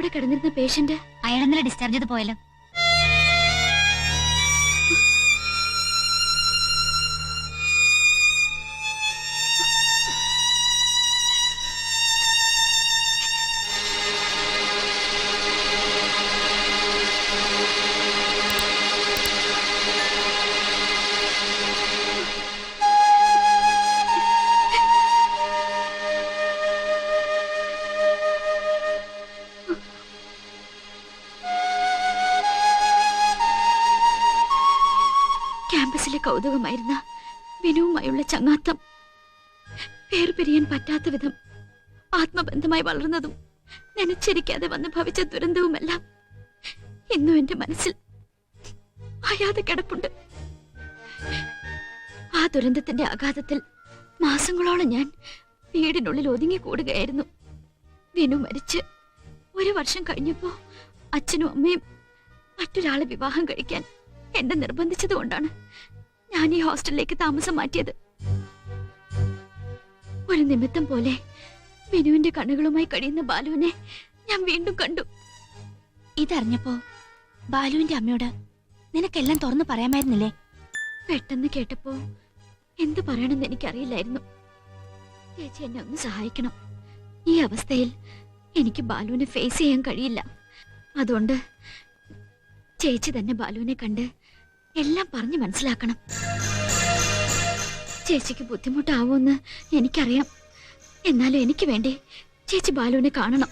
ഇവിടെ കിടന്നിരുന്ന പേഷ്യന്റ് അയാൾ ഇന്നലെ ഡിസ്ചാർജ് ചെയ്ത് പോയല്ലോ. ക്യാമ്പസിലെ കൗതുകമായിരുന്ന വിനുവുമായുള്ള ചങ്ങാത്തം വേർപിരിയാൻ പറ്റാത്ത വിധം ആത്മബന്ധമായി വളർന്നതും നനച്ചിരിക്കാതെ വന്ന് ഭവിച്ച ദുരന്തവുമെല്ലാം ഇന്നും എന്റെ മനസ്സിൽ അയാതെ കിടപ്പുണ്ട്. ആ ദുരന്തത്തിന്റെ ആഘാതത്തിൽ മാസങ്ങളോളം ഞാൻ വീടിനുള്ളിൽ ഒതുങ്ങിക്കൂടുകയായിരുന്നു. വിനു മരിച്ച് 1 വർഷം കഴിഞ്ഞപ്പോ അച്ഛനും അമ്മയും മറ്റൊരാളെ വിവാഹം കഴിക്കാൻ എന്നെ നിർബന്ധിച്ചതുകൊണ്ടാണ് ഞാൻ ഈ ഹോസ്റ്റലിലേക്ക് താമസം മാറ്റിയത്. ഒരു നിമിത്തം പോലെ വിനുവിന്റെ കണ്ണുകളുമായി കഴിയുന്ന ബാലുവിനെ ഞാൻ വീണ്ടും കണ്ടു. ഇതറിഞ്ഞപ്പോ ബാലുവിന്റെ അമ്മയോട് നിനക്കെല്ലാം തുറന്നു പറയാമായിരുന്നില്ലേ? പെട്ടെന്ന് കേട്ടപ്പോ എന്തു പറയണമെന്ന് എനിക്കറിയില്ലായിരുന്നു. ചേച്ചി എന്നെ ഒന്ന് സഹായിക്കണം. ഈ അവസ്ഥയിൽ എനിക്ക് ബാലുവിനെ ഫേസ് ചെയ്യാൻ കഴിയില്ല. അതുകൊണ്ട് ചേച്ചി തന്നെ ബാലുവിനെ കണ്ട് എല്ലാം പറഞ്ഞു മനസ്സിലാക്കണം. ചേച്ചിക്ക് ബുദ്ധിമുട്ടാവുമെന്ന് എനിക്കറിയാം. എന്നാലും എനിക്ക് വേണ്ടി ചേച്ചി ബാലുവിനെ കാണണം.